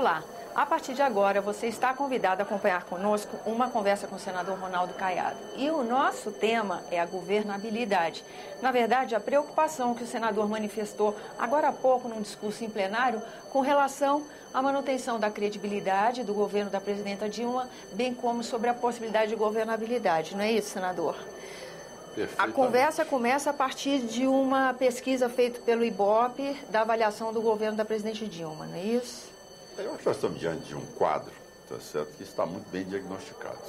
Olá, a partir de agora você está convidado a acompanhar conosco uma conversa com o senador Ronaldo Caiado. E o nosso tema é a governabilidade. Na verdade, a preocupação que o senador manifestou agora há pouco num discurso em plenário com relação à manutenção da credibilidade do governo da presidenta Dilma, bem como sobre a possibilidade de governabilidade. Não é isso, senador? A conversa começa a partir de uma pesquisa feita pelo IBOPE da avaliação do governo da presidente Dilma, não é isso? Eu acho que nós estamos diante de um quadro, tá certo, que está muito bem diagnosticado,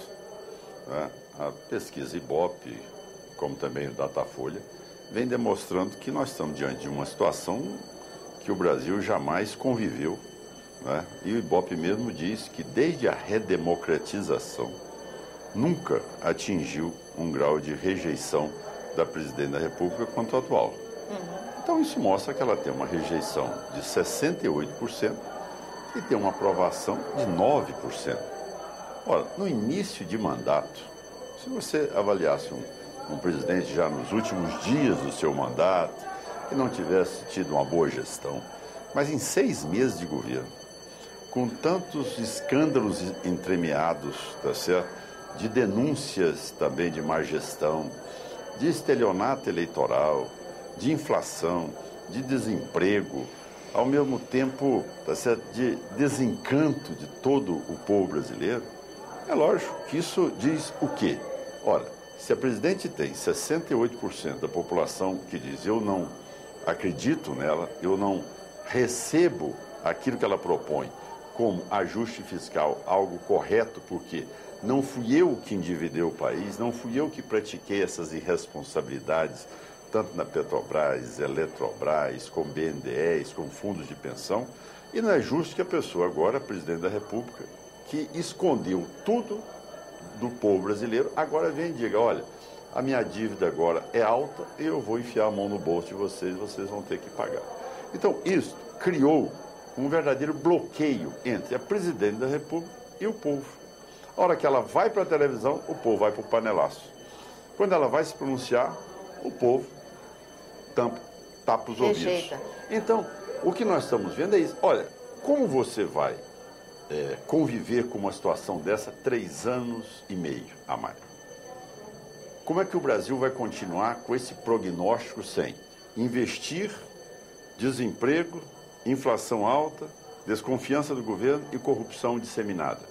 né? A pesquisa IBOPE, como também o Datafolha, vem demonstrando que nós estamos diante de uma situação que o Brasil jamais conviveu, né? E o IBOPE mesmo diz que desde a redemocratização nunca atingiu um grau de rejeição da presidente da República quanto ao atual. Então isso mostra que ela tem uma rejeição de 68%, e tem uma aprovação de 9%. Ora, no início de mandato, se você avaliasse um presidente já nos últimos dias do seu mandato, que não tivesse tido uma boa gestão, mas em 6 meses de governo, com tantos escândalos entremeados, tá certo? De denúncias também de má gestão, de estelionato eleitoral, de inflação, de desemprego, ao mesmo tempo, tá certo, de desencanto de todo o povo brasileiro, é lógico que isso diz o quê? Ora, se a presidente tem 68% da população que diz eu não acredito nela, eu não recebo aquilo que ela propõe como ajuste fiscal, algo correto, porque não fui eu que endividei o país, não fui eu que pratiquei essas irresponsabilidades, tanto na Petrobras, Eletrobras, com BNDES, com fundos de pensão, e não é justo que a pessoa agora, presidente da República, que escondeu tudo do povo brasileiro, agora vem e diga, olha, a minha dívida agora é alta, eu vou enfiar a mão no bolso de vocês vão ter que pagar. Então, isso criou um verdadeiro bloqueio entre a presidente da República e o povo. A hora que ela vai para a televisão, o povo vai para o panelaço. Quando ela vai se pronunciar, o povo tapa os ouvidos. Rejeita. Então, o que nós estamos vendo é isso. Olha, como você vai conviver com uma situação dessa 3 anos e meio a mais? Como é que o Brasil vai continuar com esse prognóstico sem investir, desemprego, inflação alta, desconfiança do governo e corrupção disseminada?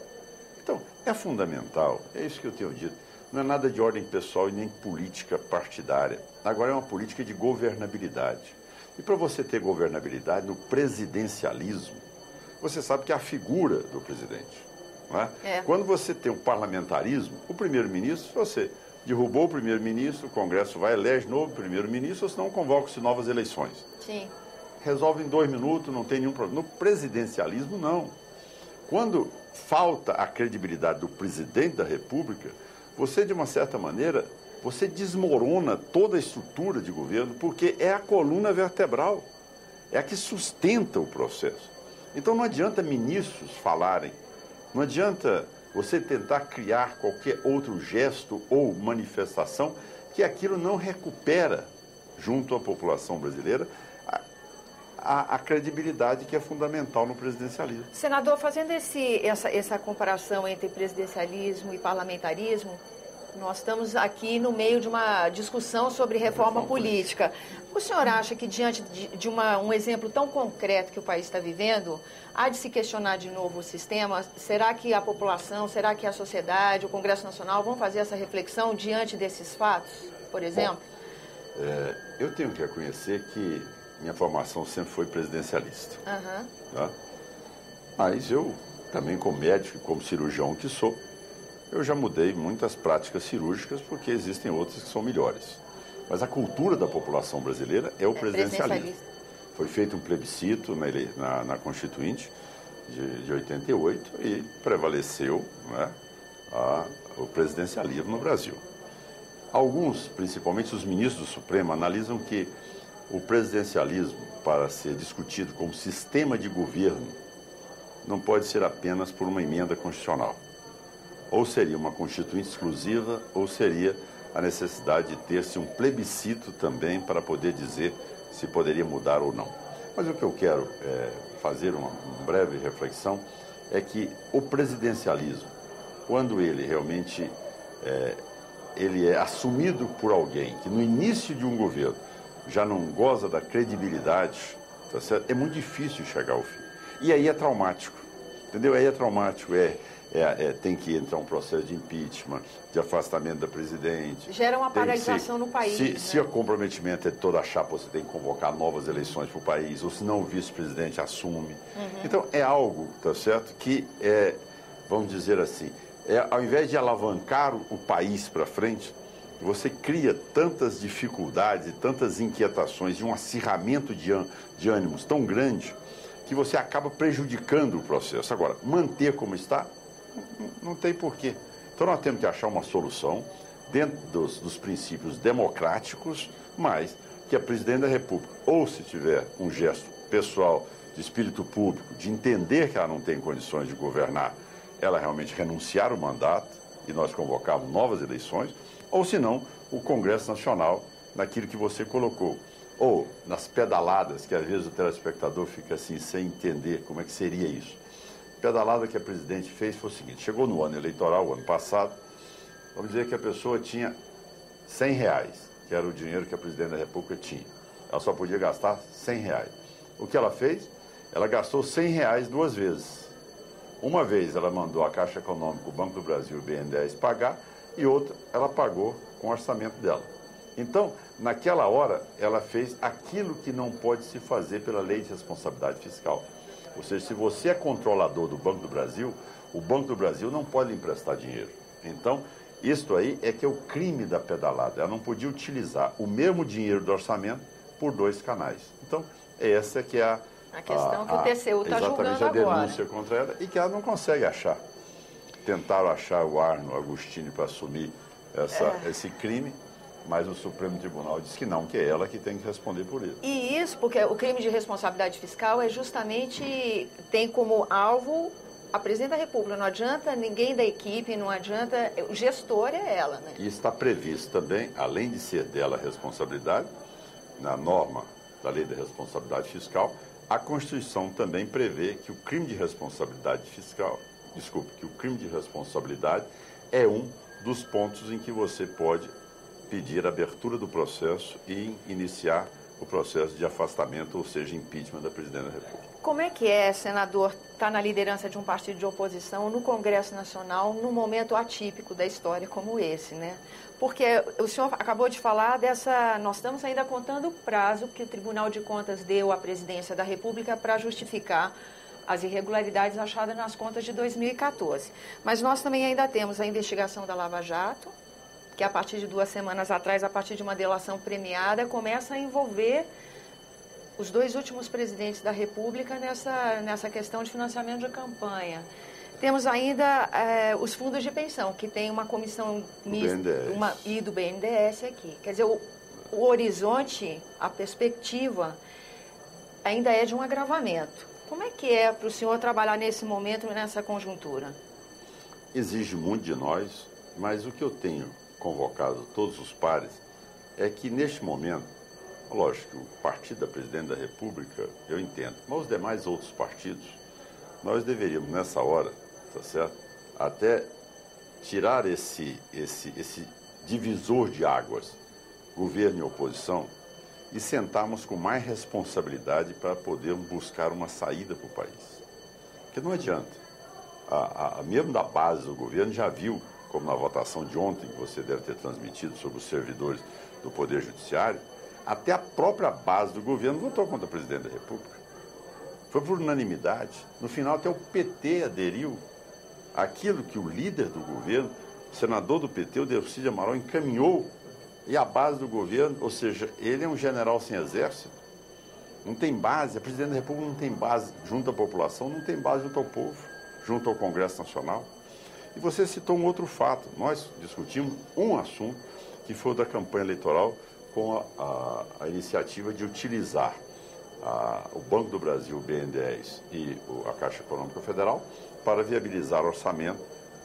Então, é fundamental, é isso que eu tenho dito, não é nada de ordem pessoal e nem política partidária. Agora é uma política de governabilidade. E para você ter governabilidade no presidencialismo, você sabe que é a figura do presidente. Não é? Quando você tem o parlamentarismo, o primeiro-ministro, você derrubou o primeiro-ministro, o Congresso vai, elege novo primeiro-ministro, ou senão convoca-se novas eleições. Sim. Resolve em 2 minutos, não tem nenhum problema. No presidencialismo, não. Quando falta a credibilidade do presidente da República, você, de uma certa maneira, você desmorona toda a estrutura de governo, porque é a coluna vertebral, é a que sustenta o processo. Então não adianta ministros falarem, não adianta você tentar criar qualquer outro gesto ou manifestação, que aquilo não recupera, junto à população brasileira, a credibilidade que é fundamental no presidencialismo. Senador, fazendo essa comparação entre presidencialismo e parlamentarismo, nós estamos aqui no meio de uma discussão sobre reforma política. O senhor acha que diante de um exemplo tão concreto que o país está vivendo, há de se questionar de novo o sistema? Será que a população, será que a sociedade, o Congresso Nacional vão fazer essa reflexão diante desses fatos, por exemplo? Bom, eu tenho que reconhecer que minha formação sempre foi presidencialista. Tá? Mas eu, também como médico e como cirurgião que sou, eu já mudei muitas práticas cirúrgicas porque existem outras que são melhores. Mas a cultura da população brasileira é o presidencialismo. Foi feito um plebiscito na Constituinte de 88 e prevaleceu, né, o presidencialismo no Brasil. Alguns, principalmente os ministros do Supremo, analisam que o presidencialismo, para ser discutido como sistema de governo, não pode ser apenas por uma emenda constitucional. Ou seria uma constituinte exclusiva, ou seria a necessidade de ter-se um plebiscito também para poder dizer se poderia mudar ou não. Mas o que eu quero fazer uma breve reflexão, é que o presidencialismo, quando ele realmente ele é assumido por alguém que no início de um governo já não goza da credibilidade, tá certo? É muito difícil chegar ao fim. E aí é traumático, entendeu? Aí é traumático, tem que entrar um processo de impeachment, de afastamento da presidente. Gera uma paralisação no país. Se o comprometimento é de toda a chapa, você tem que convocar novas eleições para o país, ou senão o vice-presidente assume. Então, é algo, tá certo, que vamos dizer assim, ao invés de alavancar o país para frente, você cria tantas dificuldades e tantas inquietações e um acirramento de ânimos tão grande que você acaba prejudicando o processo. Agora, manter como está, não tem porquê. Então nós temos que achar uma solução dentro dos princípios democráticos, mas que a presidente da República, ou se tiver um gesto pessoal de espírito público, de entender que ela não tem condições de governar, ela realmente renunciar o mandato e nós convocarmos novas eleições, ou se não, o Congresso Nacional, naquilo que você colocou. Ou nas pedaladas, que às vezes o telespectador fica assim, sem entender como é que seria isso. A pedalada que a presidente fez foi o seguinte: chegou no ano eleitoral, o ano passado, vamos dizer que a pessoa tinha R$100, que era o dinheiro que a presidente da República tinha. Ela só podia gastar R$100. O que ela fez? Ela gastou R$100 duas vezes. Uma vez ela mandou a Caixa Econômica, o Banco do Brasil e o BNDES pagar, e outra ela pagou com o orçamento dela. Então, naquela hora, ela fez aquilo que não pode se fazer pela Lei de Responsabilidade Fiscal. Ou seja, se você é controlador do Banco do Brasil, o Banco do Brasil não pode emprestar dinheiro. Então, isto aí é que é o crime da pedalada. Ela não podia utilizar o mesmo dinheiro do orçamento por dois canais. Então, essa que é a questão que o TCU está julgando agora. Exatamente, a denúncia contra ela e que ela não consegue achar. Tentaram achar o Arno Agostini para assumir esse crime, mas o Supremo Tribunal disse que não, que é ela que tem que responder por ele. E isso porque o crime de responsabilidade fiscal justamente tem como alvo a presidente da República. Não adianta ninguém da equipe, não adianta, o gestor é ela, né? E está previsto também, além de ser dela a responsabilidade, na norma da Lei da Responsabilidade Fiscal, a Constituição também prevê que o crime de responsabilidade fiscal, que o crime de responsabilidade é um dos pontos em que você pode pedir a abertura do processo e iniciar o processo de afastamento, ou seja, impeachment da presidente da República. Como é que é, senador, estar na liderança de um partido de oposição no Congresso Nacional num momento atípico da história como esse, né? Porque o senhor acabou de falar nós estamos ainda contando o prazo que o Tribunal de Contas deu à presidência da República para justificar as irregularidades achadas nas contas de 2014. Mas nós também ainda temos a investigação da Lava Jato, que a partir de 2 semanas atrás, a partir de uma delação premiada, começa a envolver os 2 últimos presidentes da República nessa questão de financiamento de campanha. Temos ainda os fundos de pensão, que tem uma comissão mista e do BNDES aqui. Quer dizer, o horizonte, a perspectiva, ainda é de um agravamento. Como é que é para o senhor trabalhar nesse momento, nessa conjuntura? Exige muito de nós, mas o que eu tenho convocado todos os pares é que, neste momento, lógico, o partido da presidente da República, eu entendo, mas os demais outros partidos, nós deveríamos, nessa hora, tá certo, até tirar esse divisor de águas, governo e oposição, e sentarmos com mais responsabilidade para podermos buscar uma saída para o país. Porque não adianta. Mesmo da base do governo já viu, como na votação de ontem, que você deve ter transmitido sobre os servidores do Poder Judiciário, até a própria base do governo votou contra o presidente da República. Foi por unanimidade. No final, até o PT aderiu àquilo que o líder do governo, o senador do PT, o Delcídio Amaral, encaminhou, e a base do governo, ou seja, ele é um general sem exército, não tem base, a presidente da República não tem base junto à população, não tem base junto ao povo, junto ao Congresso Nacional. E você citou um outro fato. Nós discutimos um assunto que foi o da campanha eleitoral com a iniciativa de utilizar o Banco do Brasil, o BNDES e a Caixa Econômica Federal para viabilizar o orçamento,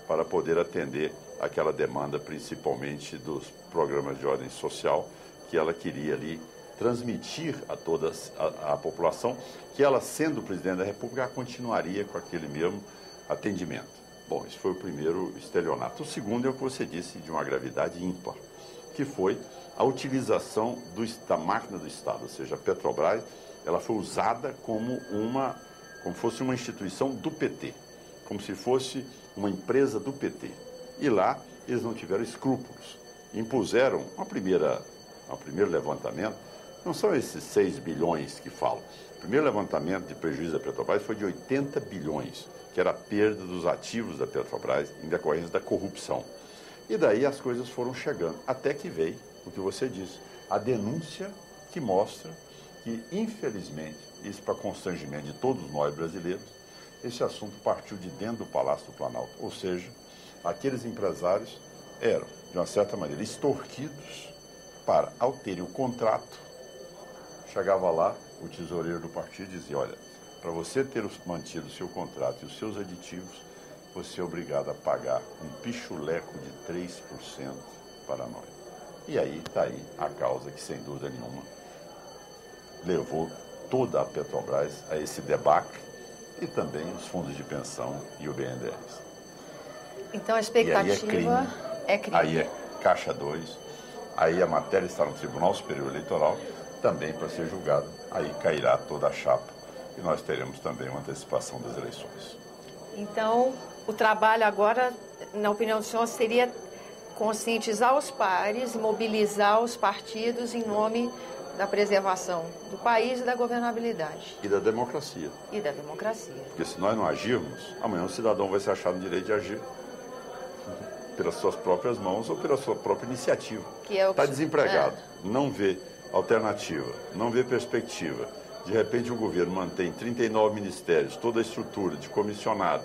para poder atender aquela demanda, principalmente dos programas de ordem social, que ela queria ali transmitir a toda a população que ela, sendo presidente da República, continuaria com aquele mesmo atendimento. Bom, esse foi o primeiro estelionato. O segundo é o que você disse, de uma gravidade ímpar, que foi a utilização da máquina do Estado, ou seja, a Petrobras, ela foi usada como fosse uma instituição do PT, como se fosse uma empresa do PT. E lá eles não tiveram escrúpulos. Impuseram o primeiro levantamento, não são esses 6 bilhões que falam. O primeiro levantamento de prejuízo da Petrobras foi de 80 bilhões, que era a perda dos ativos da Petrobras em decorrência da corrupção. E daí as coisas foram chegando, até que veio o que você disse, a denúncia que mostra que, infelizmente, isso para constrangimento de todos nós brasileiros, esse assunto partiu de dentro do Palácio do Planalto. Ou seja, aqueles empresários eram, de uma certa maneira, extorquidos para, ao terem o contrato, chegava lá, o tesoureiro do partido dizia, olha, para você ter mantido o seu contrato e os seus aditivos, você é obrigado a pagar um pichuleco de 3% para nós. E aí está aí a causa que, sem dúvida nenhuma, levou toda a Petrobras a esse debacle e também os fundos de pensão e o BNDES. Então a expectativa é crime. Aí é Caixa 2, aí a matéria está no Tribunal Superior Eleitoral, também para ser julgado, aí cairá toda a chapa e nós teremos também uma antecipação das eleições. Então, o trabalho agora, na opinião do senhor, seria conscientizar os pares, mobilizar os partidos em nome da preservação do país e da governabilidade. E da democracia. E da democracia. Porque se nós não agirmos, amanhã o cidadão vai se achar no direito de agir pelas suas próprias mãos ou pela sua própria iniciativa. Está desempregado, não vê alternativa, não vê perspectiva. De repente o governo mantém 39 ministérios, toda a estrutura de comissionado,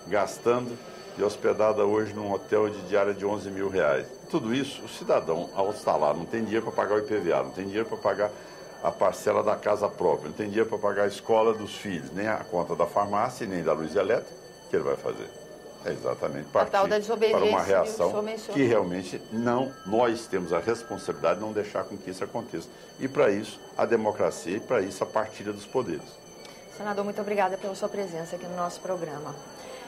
gastando e hospedada hoje num hotel de diária de 11 mil reais. Tudo isso, o cidadão, ao estar lá, não tem dinheiro para pagar o IPVA, não tem dinheiro para pagar a parcela da casa própria, não tem dinheiro para pagar a escola dos filhos, nem a conta da farmácia, nem da luz elétrica, o que ele vai fazer? É exatamente partir para uma reação que realmente nós temos a responsabilidade de não deixar com que isso aconteça. E para isso, a democracia e para isso a partilha dos poderes. Senador, muito obrigada pela sua presença aqui no nosso programa.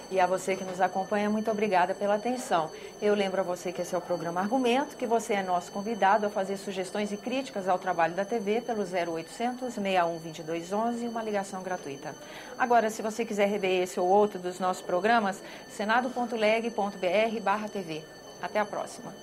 E a você que nos acompanha, muito obrigada pela atenção. Eu lembro a você que esse é o programa Argumento, que você é nosso convidado a fazer sugestões e críticas ao trabalho da TV pelo 0800 61 2211 e uma ligação gratuita. Agora, se você quiser rever esse ou outro dos nossos programas, senado.leg.br/TV. Até a próxima.